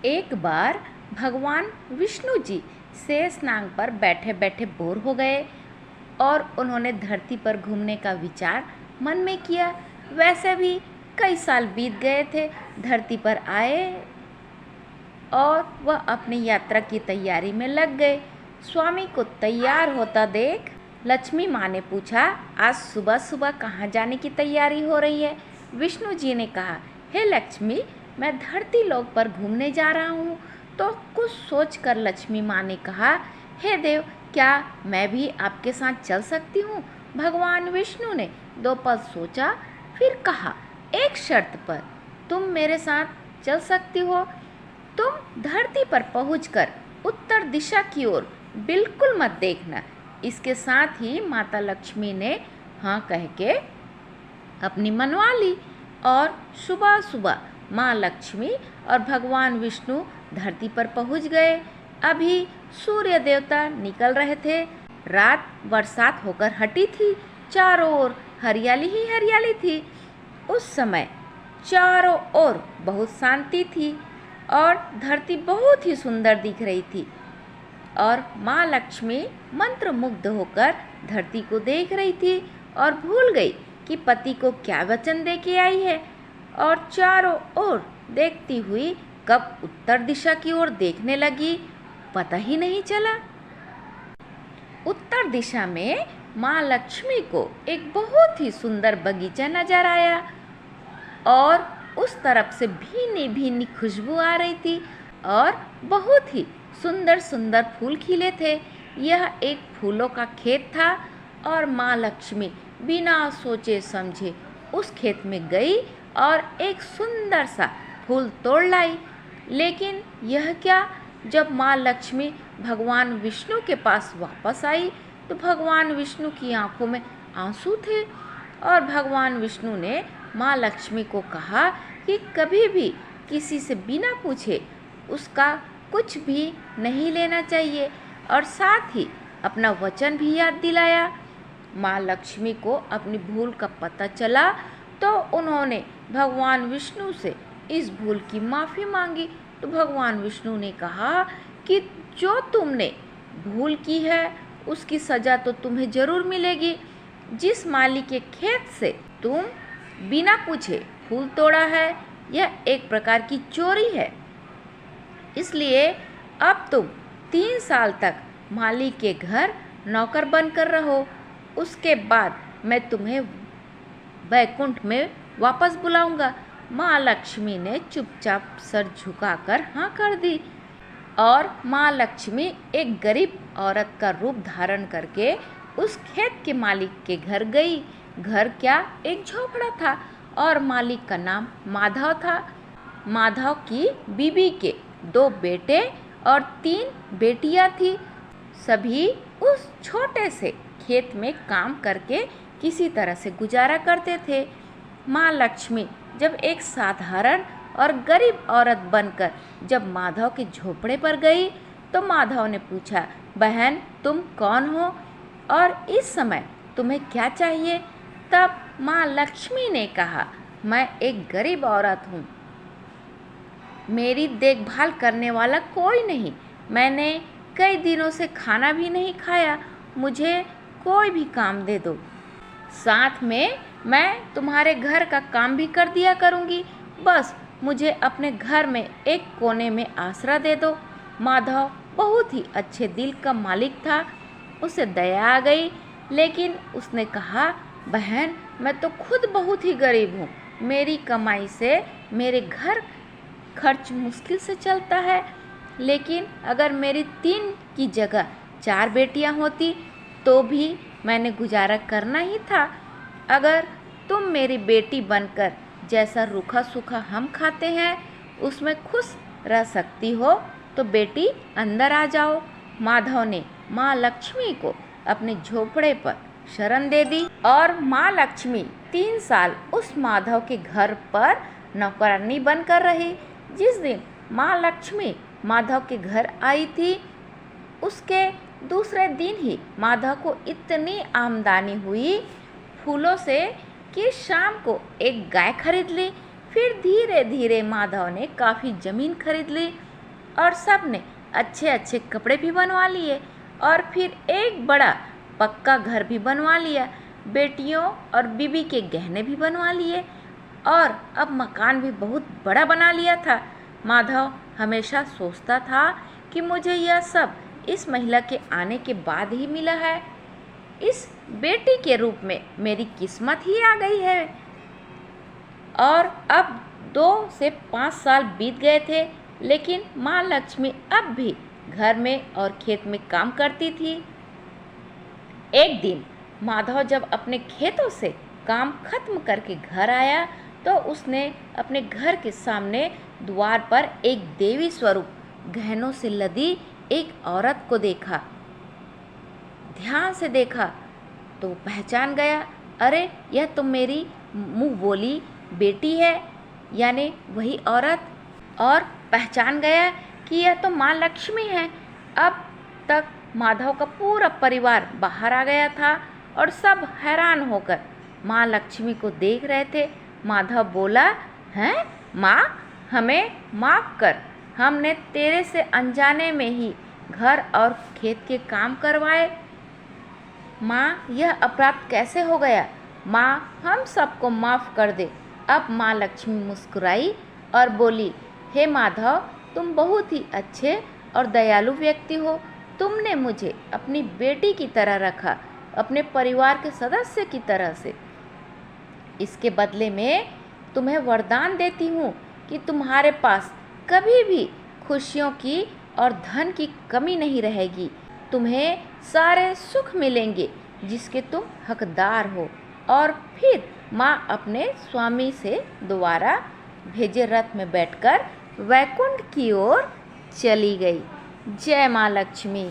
एक बार भगवान विष्णु जी शेषनाग पर बैठे बैठे बोर हो गए और उन्होंने धरती पर घूमने का विचार मन में किया। वैसे भी कई साल बीत गए थे। धरती पर आए और वह अपनी यात्रा की तैयारी में लग गए। स्वामी को तैयार होता देख लक्ष्मी माँ ने पूछा, आज सुबह सुबह कहाँ जाने की तैयारी हो रही है? विष्णु जी ने कहा, हे लक्ष्मी, मैं धरती लोक पर घूमने जा रहा हूँ। तो कुछ सोचकर लक्ष्मी माँ ने कहा, हे देव, क्या मैं भी आपके साथ चल सकती हूँ? भगवान विष्णु ने 2 पल सोचा, फिर कहा, एक शर्त पर तुम मेरे साथ चल सकती हो। तुम धरती पर पहुंचकर उत्तर दिशा की ओर बिल्कुल मत देखना। इसके साथ ही माता लक्ष्मी ने हाँ कह के अपनी मनवा ली और सुबह सुबह माँ लक्ष्मी और भगवान विष्णु धरती पर पहुंच गए। अभी सूर्य देवता निकल रहे थे। रात बरसात होकर हटी थी। चारों ओर हरियाली ही हरियाली थी। उस समय चारों ओर बहुत शांति थी और धरती बहुत ही सुंदर दिख रही थी। और माँ लक्ष्मी मंत्रमुग्ध होकर धरती को देख रही थी और भूल गई कि पति को क्या वचन दे के आई है, और चारों ओर देखती हुई कब उत्तर दिशा की ओर देखने लगी, पता ही नहीं चला। उत्तर दिशा में माँ लक्ष्मी को एक बहुत ही सुंदर बगीचा नजर आया और उस तरफ से भीनी भीनी खुशबू आ रही थी और बहुत ही सुंदर सुंदर फूल खिले थे। यह एक फूलों का खेत था और माँ लक्ष्मी बिना सोचे समझे उस खेत में गई और एक सुंदर सा फूल तोड़ लाई। लेकिन यह क्या, जब माँ लक्ष्मी भगवान विष्णु के पास वापस आई तो भगवान विष्णु की आंखों में आंसू थे और भगवान विष्णु ने माँ लक्ष्मी को कहा कि कभी भी किसी से बिना पूछे उसका कुछ भी नहीं लेना चाहिए और साथ ही अपना वचन भी याद दिलाया। माँ लक्ष्मी को अपनी भूल का पता चला तो उन्होंने भगवान विष्णु से इस भूल की माफ़ी मांगी। तो भगवान विष्णु ने कहा कि जो तुमने भूल की है उसकी सज़ा तो तुम्हें ज़रूर मिलेगी। जिस माली के खेत से तुम बिना पूछे फूल तोड़ा है, यह एक प्रकार की चोरी है। इसलिए अब तुम 3 साल तक माली के घर नौकर बनकर रहो। उसके बाद मैं तुम्हें वैकुंठ में वापस बुलाऊंगा। माँ लक्ष्मी ने चुपचाप सर झुकाकर हाँ कर दी और माँ लक्ष्मी एक गरीब औरत का रूप धारण करके उस खेत के मालिक के घर गई। घर क्या, एक झोपड़ा था और मालिक का नाम माधव था। माधव की बीबी के 2 बेटे और 3 बेटियां थी। सभी उस छोटे से खेत में काम करके किसी तरह से गुजारा करते थे। माँ लक्ष्मी जब एक साधारण और गरीब औरत बनकर जब माधव के झोपड़े पर गई तो माधव ने पूछा, बहन तुम कौन हो और इस समय तुम्हें क्या चाहिए? तब माँ लक्ष्मी ने कहा, मैं एक गरीब औरत हूँ, मेरी देखभाल करने वाला कोई नहीं, मैंने कई दिनों से खाना भी नहीं खाया, मुझे कोई भी काम दे दो, साथ में मैं तुम्हारे घर का काम भी कर दिया करूँगी, बस मुझे अपने घर में एक कोने में आसरा दे दो। माधव बहुत ही अच्छे दिल का मालिक था, उसे दया आ गई, लेकिन उसने कहा, बहन मैं तो खुद बहुत ही गरीब हूँ, मेरी कमाई से मेरे घर खर्च मुश्किल से चलता है, लेकिन अगर मेरी 3 की जगह 4 बेटियाँ होती तो भी मैंने गुजारा करना ही था। अगर तुम मेरी बेटी बनकर जैसा रूखा सूखा हम खाते हैं उसमें खुश रह सकती हो तो बेटी अंदर आ जाओ। माधव ने माँ लक्ष्मी को अपने झोपड़े पर शरण दे दी और माँ लक्ष्मी 3 साल उस माधव के घर पर नौकरानी बनकर रही। जिस दिन माँ लक्ष्मी माधव के घर आई थी उसके दूसरे दिन ही माधव को इतनी आमदनी हुई फूलों से कि शाम को एक गाय खरीद ली। फिर धीरे धीरे माधव ने काफ़ी ज़मीन खरीद ली और सब ने अच्छे अच्छे कपड़े भी बनवा लिए और फिर एक बड़ा पक्का घर भी बनवा लिया। बेटियों और बीबी के गहने भी बनवा लिए और अब मकान भी बहुत बड़ा बना लिया था। माधव हमेशा सोचता था कि मुझे यह सब इस महिला के आने के बाद ही मिला है। इस बेटी के रूप में मेरी किस्मत ही आ गई है। और अब 2 से 5 साल बीत गए थे, लेकिन माँ लक्ष्मी अब भी घर में और खेत में काम करती थी। एक दिन माधव जब अपने खेतों से काम खत्म करके घर आया तो उसने अपने घर के सामने द्वार पर एक देवी स्वरूप गहनों से लदी एक औरत को देखा। ध्यान से देखा तो पहचान गया, अरे यह तो मेरी मुँह बोली बेटी है, यानी वही औरत। और पहचान गया कि यह तो माँ लक्ष्मी है। अब तक माधव का पूरा परिवार बाहर आ गया था और सब हैरान होकर माँ लक्ष्मी को देख रहे थे। माधव बोला, हैं माँ, हमें माफ़ कर, हमने तेरे से अनजाने में ही घर और खेत के काम करवाए। माँ, यह अपराध कैसे हो गया? माँ, हम सबको माफ़ कर दे। अब माँ लक्ष्मी मुस्कुराई और बोली, हे माधव, तुम बहुत ही अच्छे और दयालु व्यक्ति हो। तुमने मुझे अपनी बेटी की तरह रखा, अपने परिवार के सदस्य की तरह से। इसके बदले में तुम्हें वरदान देती हूँ कि तुम्हारे पास कभी भी खुशियों की और धन की कमी नहीं रहेगी। तुम्हें सारे सुख मिलेंगे जिसके तुम हकदार हो। और फिर माँ अपने स्वामी से दोबारा भेजे रथ में बैठकर वैकुंठ की ओर चली गई। जय माँ लक्ष्मी।